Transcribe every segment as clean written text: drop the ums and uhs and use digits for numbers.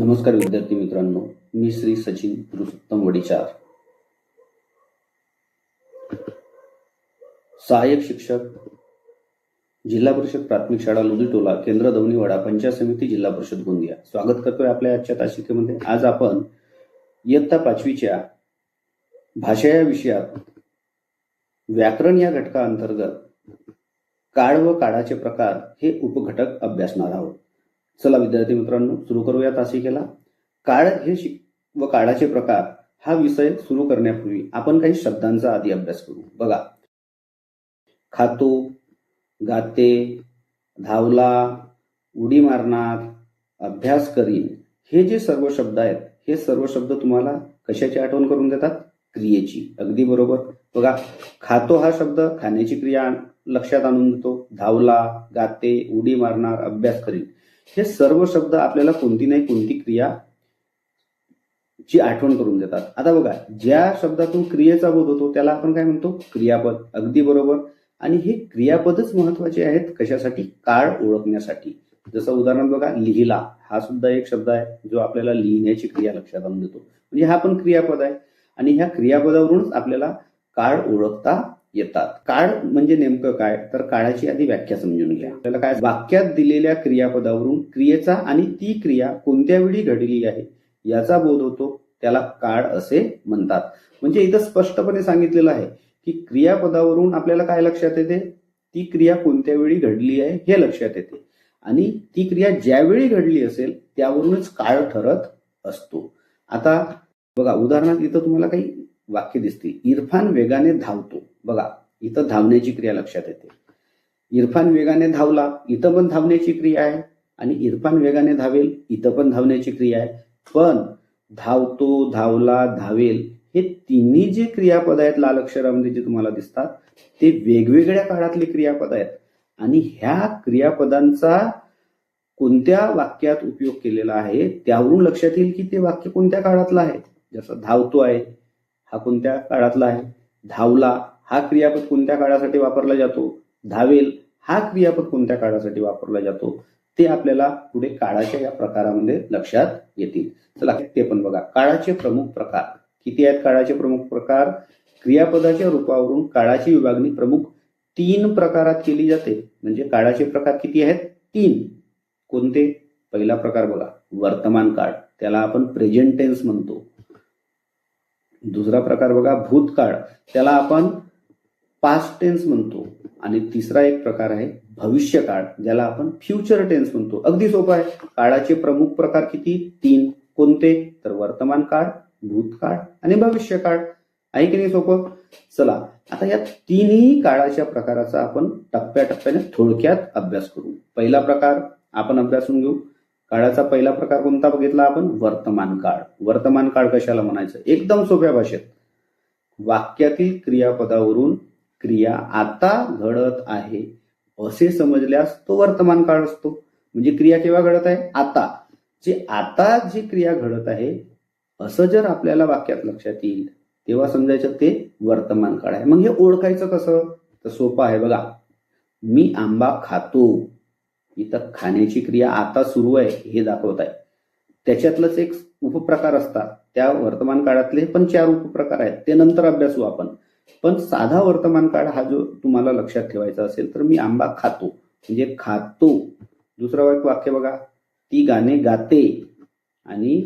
नमस्कार विद्यार्थी मित्रांनो, मी श्री सचिन पुरुषोत्तम वडीचार, सहाय्यक शिक्षक, जिल्हा परिषद प्राथमिक शाळा लोधीटोला, केंद्र दवणीवाडा, पंचायत समिती, जिल्हा परिषद गोंदिया. स्वागत करतोय आपल्या आजच्या तासिकेमध्ये. आज आपण इयत्ता 5वीच्या भाषा या विषयात व्याकरण या घटकाअंतर्गत काळ व काळाचे प्रकार हे उपघटक अभ्यासणार आहोत. चला विद्यार्थी मित्रांनो, सुरू करूया तासिकेला. काळ हे व काळाचे प्रकार हा विषय सुरू करण्यापूर्वी आपण काही शब्दांचा आधी अभ्यास करू. बघा, खातो, गाते, धावला, उडी मारणार, अभ्यास करीन, हे जे सर्व शब्द आहेत, हे सर्व शब्द तुम्हाला कशाची आठवण करून देतात? क्रियेची. अगदी बरोबर. बघा, खातो हा शब्द खाण्याची क्रिया लक्षात आणून देतो. धावला, गाते, उडी मारणार, अभ्यास करीन, हे सर्व शब्द आपल्याला कोणती नाही कोणती क्रिया ची आठवण करून देतात. आता बघा, ज्या शब्दातून क्रियेचा बोध होतो त्याला आपण काय म्हणतो? क्रियापद. अगदी बरोबर. आणि हे क्रियापदच महत्वाचे आहेत कशासाठी? काळ ओळखण्यासाठी. जसं उदाहरण बघा, लिहिला हा सुद्धा एक शब्द आहे जो आपल्याला लिहिण्याची क्रिया लक्षात आणून देतो. म्हणजे हा पण क्रियापद आहे आणि ह्या क्रियापदावरूनच आपल्याला काळ ओळखता येतात. काळ म्हणजे नेमकं काय? तर काळाची आधी व्याख्या समजून घ्या. आपल्याला काय? वाक्यात दिलेल्या क्रियापदावरून क्रियेचा आणि ती क्रिया कोणत्या वेळी घडली आहे याचा बोध होतो, त्याला काळ असे म्हणतात. म्हणजे इथं स्पष्टपणे सांगितलेलं आहे की क्रियापदावरून आपल्याला काय लक्षात येते? ती क्रिया कोणत्या वेळी घडली आहे हे लक्षात येते आणि ती क्रिया ज्यावेळी घडली असेल त्यावरूनच काळ ठरत असतो. आता बघा, उदाहरणार्थ इथं तुम्हाला काही वाक्य दिसतील. इरफान वेगाने धावतो. बघा, इथं धावण्याची क्रिया लक्षात येते. इरफान वेगाने धावला, इथं पण धावण्याची क्रिया आहे आणि इरफान वेगाने धावेल, इथं पण धावण्याची क्रिया आहे. पण धावतो, धावला, धावेल हे तिन्ही जे क्रियापद आहेत लाल अक्षरामध्ये जे तुम्हाला दिसतात ते वेगवेगळ्या काळातले क्रियापद आहेत आणि ह्या क्रियापदांचा कोणत्या वाक्यात उपयोग केलेला आहे त्यावरून लक्षात येईल की ते वाक्य कोणत्या काळातलं आहे. जसं धावतो आहे हा कोणत्या काळातला आहे, धावला हा क्रियापद कोणत्या काळासाठी वापरला जातो, धावेल हा क्रियापद कोणत्या काळासाठी वापरला जातो, ते आपल्याला पुढे काळाच्या या प्रकारामध्ये लक्षात येतील. चला ते पण बघा. काळाचे प्रमुख प्रकार किती आहेत? काळाचे प्रमुख प्रकार, क्रियापदाच्या रूपावरून काळाची विभागणी प्रमुख 3 प्रकारात केली जाते. म्हणजे काळाचे प्रकार किती आहेत? 3. कोणते? पहिला प्रकार बघा, वर्तमान काळ, त्याला आपण प्रेझेंट टेन्स म्हणतो. दुसरा प्रकार बघा, भूतकाळ, त्याला आपण पास्ट टेन्स म्हणतो. आणि तिसरा एक प्रकार आहे भविष्यकाळ, ज्याला आपण फ्युचर टेन्स म्हणतो. अगदी सोपं आहे. काळाचे प्रमुख प्रकार किती? 3. कोणते? तर वर्तमान काळ, भूतकाळ आणि भविष्यकाळ. आहे की नाही सोपं? चला आता या तिन्ही काळाच्या प्रकाराचा आपण टप्प्याटप्प्याने थोडक्यात अभ्यास करू. पहिला प्रकार आपण अभ्यासून घेऊ. काळाचा पहिला प्रकार कोणता बघितला आपण? वर्तमान काळ. वर्तमान काळ कशाला म्हणायचं? एकदम सोप्या भाषेत, वाक्यातील क्रियापदावरून क्रिया आता घडत आहे असे समजल्यास तो वर्तमान काळ असतो. म्हणजे क्रिया केव्हा घडत आहे? आता. आता जी क्रिया घडत आहे असं जर आपल्याला वाक्यात लक्षात येईल तेव्हा समजायचं ते वर्तमान काळ आहे. मग हे ओळखायचं कसं? तर सोपं आहे. बघा, मी आंबा खातो, इथं खाण्याची क्रिया आता सुरू आहे हे दाखवत आहे. त्याच्यातलंच एक उपप्रकार असतात, त्या वर्तमान काळातले पण 4 उपप्रकार आहेत, ते नंतर अभ्यासू आपण. पण साधा वर्तमान काळ हा जो तुम्हाला लक्षात ठेवायचा असेल तर मी आंबा खातो म्हणजे खातो. दुसरं वाक्य बघा, ती गाणे गाते आणि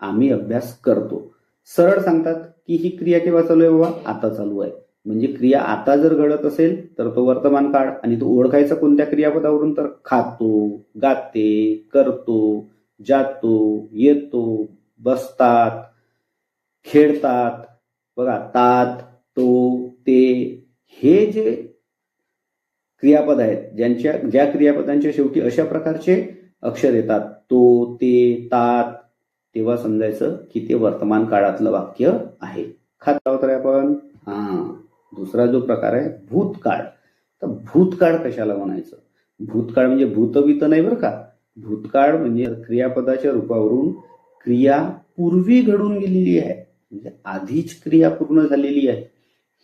आम्ही अभ्यास करतो. सरळ सांगतात की ही क्रिया केव्हा चालू आहे? बाबा आता चालू आहे. म्हणजे क्रिया आता जर घडत असेल तर तो वर्तमान काळ. आणि तो ओळखायचा कोणत्या क्रियापदावरून? तर खातो, गाते, करतो, जातो, येतो, बसतात, खेळतात. बघा, तात, तो, ते, हे जे क्रियापद आहेत ज्या क्रियापदांच्या शेवटी अशा प्रकारचे अक्षर येतात, तो, ते, तात, तेव्हा समजायचं की ते वर्तमान काळातलं वाक्य आहे. खात आहोत आपण. दुसरा जो प्रकार आहे भूतकाळ. तर भूतकाळ कशाला म्हणायचं? भूतकाळ म्हणजे भूतवित नाही बरं का. भूतकाळ म्हणजे क्रियापदाच्या रूपावरून क्रिया पूर्वी घडून गेलेली आहे, म्हणजे आधीच क्रिया पूर्ण झालेली आहे.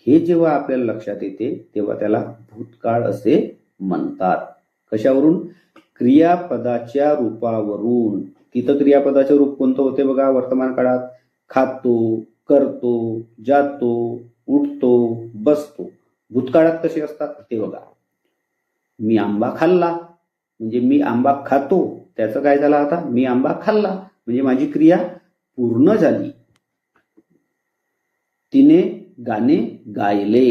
हे जेव्हा आपल्याला लक्षात येते तेव्हा त्याला भूतकाळ असे म्हणतात. कशावरून? क्रियापदाच्या रूपावरून तिथं क्रियापदाचे रूप कोणतं होते बघा वर्तमान काळात? खातो, करतो, जातो, उठतो, बसतो. भूतकाळात कसे असतात ते बघा. मी आंबा खाल्ला म्हणजे मी आंबा खातो, त्याचं काय झालं आता? मी आंबा खाल्ला म्हणजे माझी क्रिया पूर्ण झाली. तिने गाणे गायले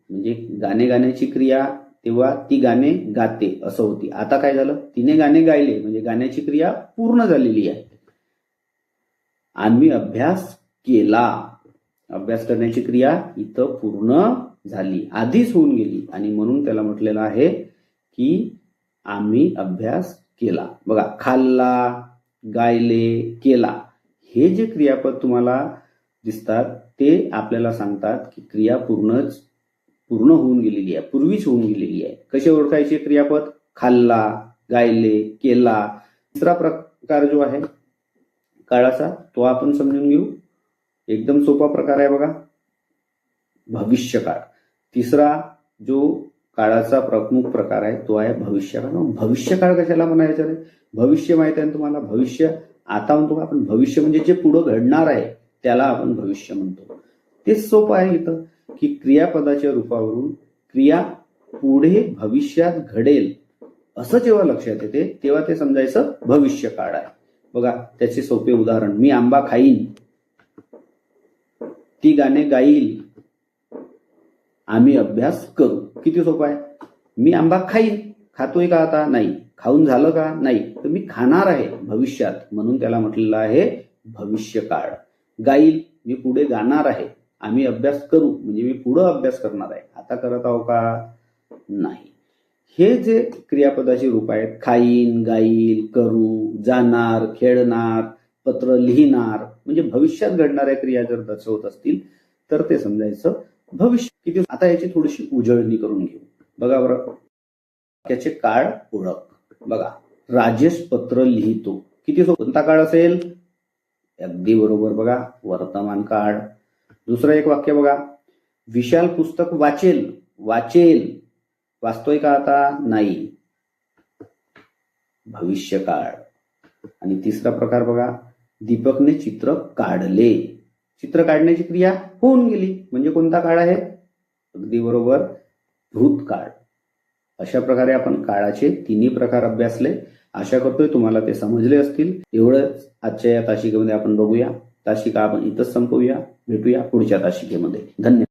म्हणजे गाणे गाण्याची क्रिया तेव्हा ती गाणे गाते असं होती. आता काय झालं? तिने गाणे गायले म्हणजे गाण्याची क्रिया पूर्ण झालेली आहे. आम्ही अभ्यास केला, अभ्यास करण्याची क्रिया इथं पूर्ण झाली, आधीच होऊन गेली आणि म्हणून त्याला म्हटलेलं आहे की आम्ही अभ्यास केला. बघा, खाल्ला, गायले, केला हे जे क्रियापद तुम्हाला दिसतात ते आपल्याला सांगतात की क्रिया पूर्ण होऊन गेलेली आहे, पूर्वीच होऊन गेलेली आहे. कसे ओळखायचे क्रियापद? खाल्ला, गायले, केला. तिसरा प्रकार जो आहे काळाचा तो आपण समजून घेऊ. एकदम सोपा प्रकार आहे बघा, भविष्यकाळ. तिसरा जो काळाचा प्रमुख प्रकार आहे तो आहे भविष्यकाळ. भविष्यकाळ कशाला म्हणायचं रे? भविष्य माहित आहे तुम्हाला? भविष्य आता म्हणतो का आपण? भविष्य म्हणजे जे पुढे घडणार आहे त्याला आपण भविष्य म्हणतो. तेच सोपं आहे इथं की क्रियापदाच्या रूपावरून क्रिया पुढे भविष्यात घडेल असं जेव्हा लक्षात येते तेव्हा ते समजायचं भविष्यकाळ आहे. बघा त्याचे सोपे उदाहरण, मी आंबा खाईन, ती गाणे गाईल, आम्ही अभ्यास करू. किती सोपं आहे. मी आंबा खाईन, खातोय का आता? नाही. खाऊन झालं का? नाही. तर मी खाणार आहे भविष्यात म्हणून त्याला म्हटलेलं आहे भविष्यकाळ. गाईल, मी पुढे गाणार आहे. आम्ही अभ्यास करू म्हणजे मी पुढे अभ्यास करणार आहे. आता करत आहो का? नाही. हे जे क्रियापदाची रूप आहेत, खाईन, गाईल, करू, जाणार, खेळणार, पत्र लिहिणार म्हणजे भविष्यात घडणाऱ्या क्रिया जर दर्शवत असतील तर ते समजायचं भविष्य. किती आता याची थोडीशी उजळणी करून घेऊ. बघा बरं, त्याचे काळ ओळख. बघा, राजेश पत्र लिहितो. किती कोणता काळ असेल? अगदी बरोबर बघा, वर्तमान काळ. दुसरं एक वाक्य बघा, विशाल पुस्तक वाचेल. वाचतोय का आता? नाही. भविष्यकाळ. आणि तिसरा प्रकार बघा, दीपकने चित्र काढले. चित्र काढण्याची क्रिया होऊन गेली म्हणजे कोणता काळ आहे? अगदी बरोबर, भूतकाळ. अशा प्रकारे आपण काळाचे तिन्ही प्रकार अभ्यासले. आशा करतोय तुम्हाला ते समजले असतील. एवढंच आजच्या या तासिकेमध्ये आपण बघूया. तासिका आपण इथंच संपवूया. भेटूया पुढच्या तासिकेमध्ये. धन्यवाद.